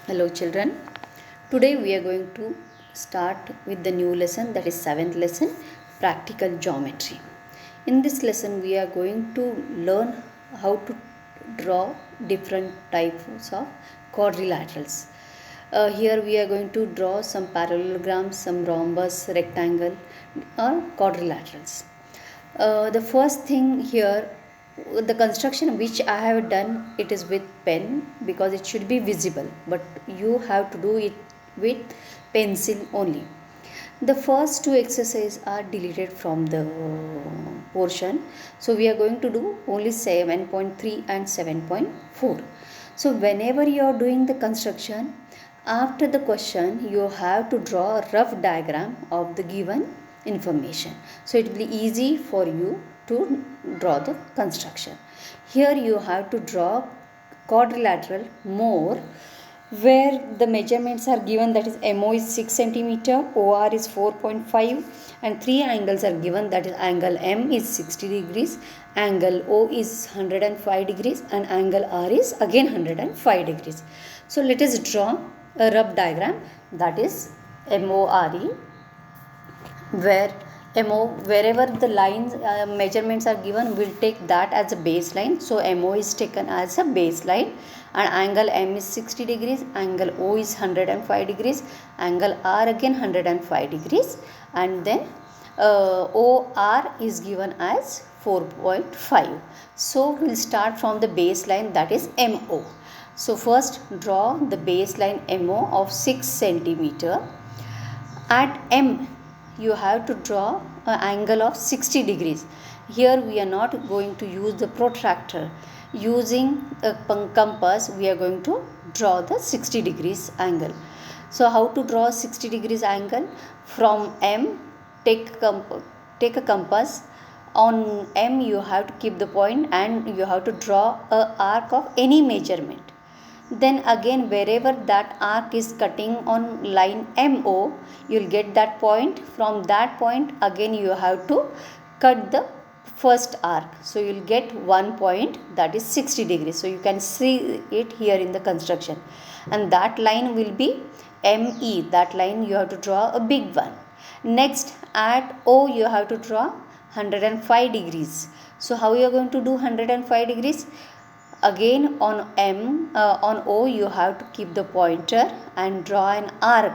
Hello children. Today we are going to start with the new lesson, that is 7th lesson, practical geometry. In this lesson we are going to learn how to draw different types of quadrilaterals. Here we are going to draw some parallelograms, some rhombus, rectangle or quadrilaterals. The first thing here, the construction which I have done, it is with pen because it should be visible, but you have to do it with pencil only. The first two exercises are deleted from the portion, so we are going to do only 7.3 and 7.4. So whenever you are doing the construction, after the question you have to draw a rough diagram of the given information, so it will be easy for you to draw the construction. Here you have to draw quadrilateral more, where the measurements are given, that is MO is 6 centimeter, OR is 4.5 and three angles are given, that is angle M is 60 degrees, angle O is 105 degrees and angle R is again 105 degrees. So let us draw a rough diagram, that is MORE, where MO, wherever the lines measurements are given, will take that as a baseline. So MO is taken as a baseline and angle M is 60 degrees, angle O is 105 degrees, angle R again 105 degrees, and then OR is given as 4.5. So we'll start from the baseline, that is MO. So first draw the baseline MO of 6 centimeter. At M you have to draw an angle of 60 degrees. Here we are not going to use the protractor. Using a compass we are going to draw the 60 degrees angle. So how to draw 60 degrees angle? From M, take a compass. On M you have to keep the point and you have to draw a arc of any measurement. Then again wherever that arc is cutting on line MO, you will get that point. From that point again you have to cut the first arc, so you will get one point, that is 60 degrees. So you can see it here in the construction, and that line will be ME. That line you have to draw a big one. Next at O you have to draw 105 degrees. So how you are going to do 105 degrees? Again on on O you have to keep the pointer and draw an arc.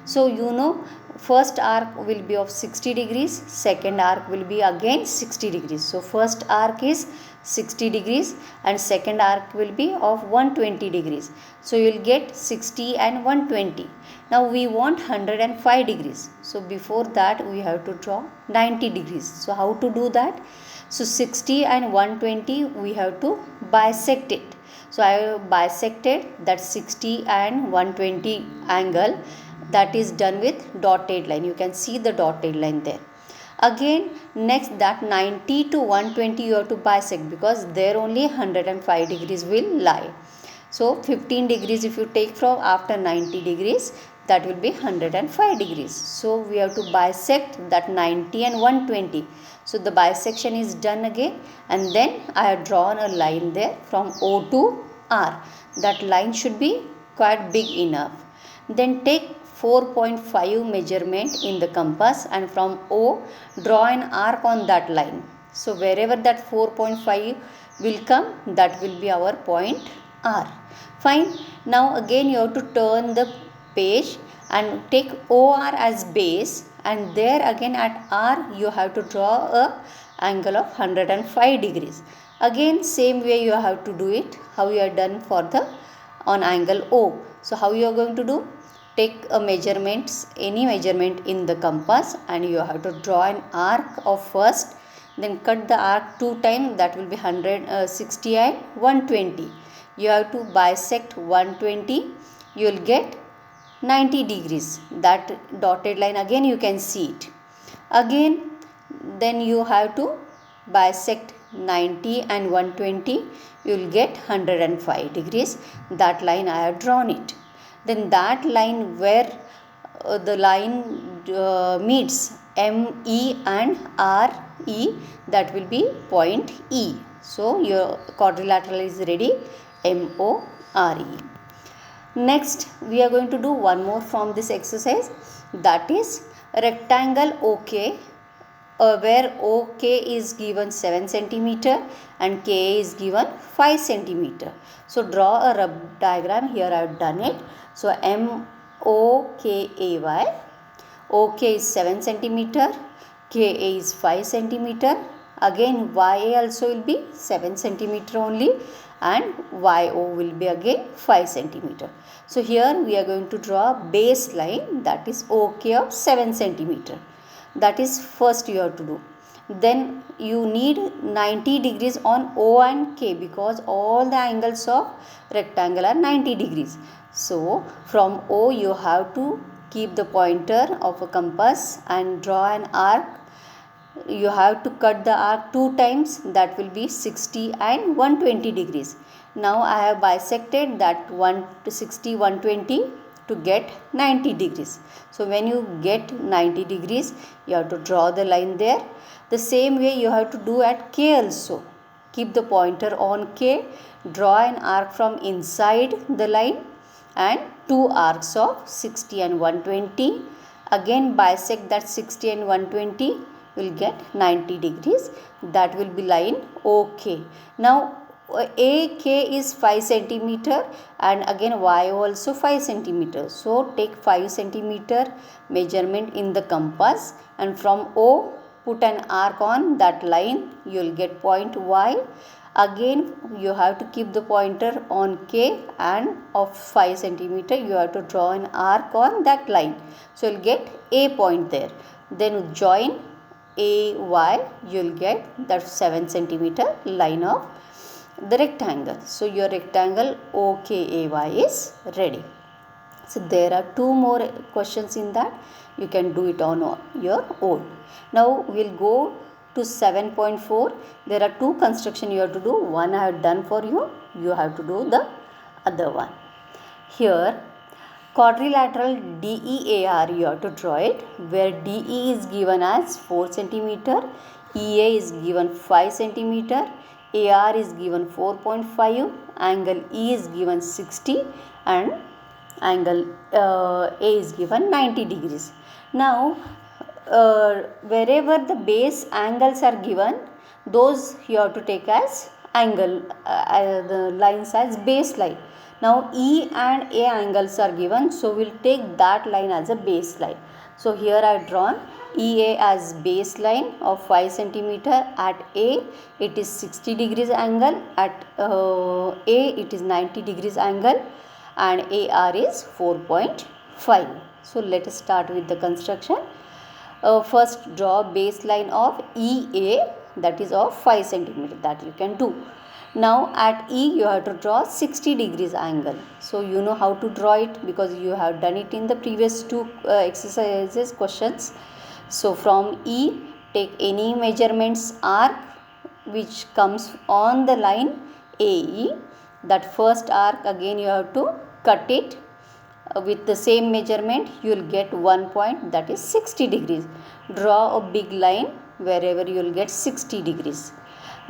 So you know, first arc will be of 60 degrees, second arc will be again 60 degrees. So first arc is 60 degrees and second arc will be of 120 degrees. So you will get 60 and 120. Now we want 105 degrees. So before that we have to draw 90 degrees. So how to do that? So 60 and 120 we have to bisect it. So I have bisected that 60 and 120 angle, that is done with dotted line. You can see the dotted line there. Again next that 90 to 120 you have to bisect, because there only 105 degrees will lie. So 15 degrees if you take from after 90 degrees, that will be 105 degrees. So we have to bisect that 90 and 120. So the bisection is done again, and then I have drawn a line there from O to R. That line should be quite big enough. Then take 4.5 measurement in the compass, and from O draw an arc on that line. So wherever that 4.5 will come, that will be our point R. Fine. Now again you have to turn the page and take OR as base, and there again at R you have to draw a angle of 105 degrees. Again same way you have to do it how you are done for the on angle O. So how you are going to do? Take a measurements, any measurement in the compass, and you have to draw an arc of first, then cut the arc two times, that will be 160 and 120. You have to bisect 120, you will get 90 degrees. That dotted line again you can see it. Again then you have to bisect 90 and 120, you will get 105 degrees. That line I have drawn it. Then that line where the line meets ME and RE, that will be point E. So your quadrilateral is ready, MORE. Next we are going to do one more from this exercise, that is rectangle OK, where OK is given 7 centimeter and K is given 5 centimeter. So draw a rub diagram. Here I have done it. So MOKAY, OK is 7 centimeter, KA is 5 centimeter. Again YA also will be 7 centimeter only, and YO will be again 5 centimeter. So here we are going to draw a base line, that is OK of 7 centimeter. That is first you have to do. Then you need 90 degrees on O and K, because all the angles of rectangle are 90 degrees. So from O you have to keep the pointer of a compass and draw an arc. You have to cut the arc 2 times, that will be 60 and 120 degrees. Now I have bisected that 160 120 to get 90 degrees. So when you get 90 degrees, you have to draw the line there. The same way you have to do at K also. Keep the pointer on K, draw an arc from inside the line and 2 arcs of 60 and 120. Again bisect that 60 and 120, will get 90 degrees. That will be line OK. Now AK is 5 centimeter and again Y also 5 centimeter. So take 5 centimeter measurement in the compass, and from O put an arc on that line, you will get point Y. Again you have to keep the pointer on K, and of 5 centimeter you have to draw an arc on that line. So you will get A point there. Then join AY, you will get that 7 centimeter line of the rectangle. So your rectangle OKAY is ready. So there are 2 more questions in that. You can do it on your own. Now we'll go to 7.4. There are 2 construction you have to do. One I have done for you. You have to do the other one. Here quadrilateral DEAR you have to draw it, where DE is given as 4 centimeter, EA is given 5 centimeter, AR is given 4.5, angle E is given 60 and angle A is given 90 degrees. Now wherever the base angles are given, those you have to take as angle, the lines as base line. Now E and A angles are given, so we'll take that line as a base line. So here I have drawn EA as baseline of 5 centimeter. At A it is 60 degrees angle, at A it is 90 degrees angle, and AR is 4.5. So let us start with the construction. First draw baseline of EA, that is of 5 centimeter, that you can do. Now at E you have to draw 60 degrees angle. So you know how to draw it because you have done it in the previous 2 exercises questions. So from E take any measurements arc which comes on the line AE. That first arc again you have to cut it with the same measurement. You will get 1 point, that is 60 degrees. Draw a big line wherever you will get 60 degrees.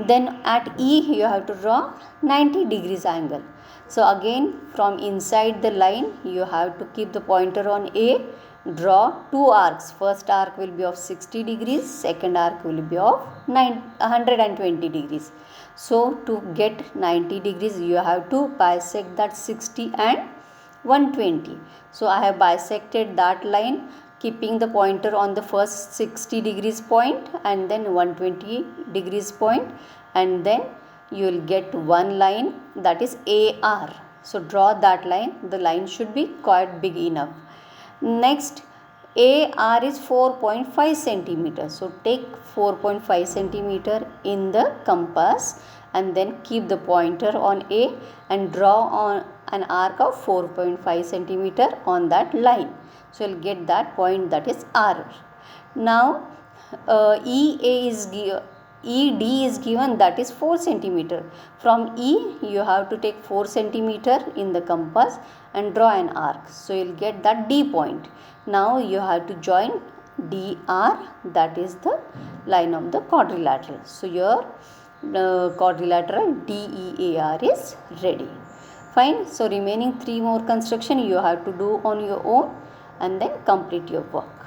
Then at E you have to draw 90 degrees angle. So again from inside the line you have to keep the pointer on A, draw 2 arcs. First arc will be of 60 degrees, second arc will be of 120 degrees. So to get 90 degrees you have to bisect that 60 and 120. So I have bisected that line, keeping the pointer on the first 60 degrees point and then 120 degrees point, and then you will get one line, that is AR. So draw that line. The line should be quite big enough. Next AR is 4.5 centimeter. So take 4.5 centimeter in the compass and then keep the pointer on A and draw on an arc of 4.5 centimeter on that line. So you'll get that point, that is R. Now ED is given, that is 4 centimeter. From E you have to take 4 centimeter in the compass and draw an arc. So you'll get that D point. Now you have to join DR, that is the line of the quadrilateral. So your quadrilateral DEAR is ready. Fine. So remaining 3 more construction you have to do on your own and then complete your work.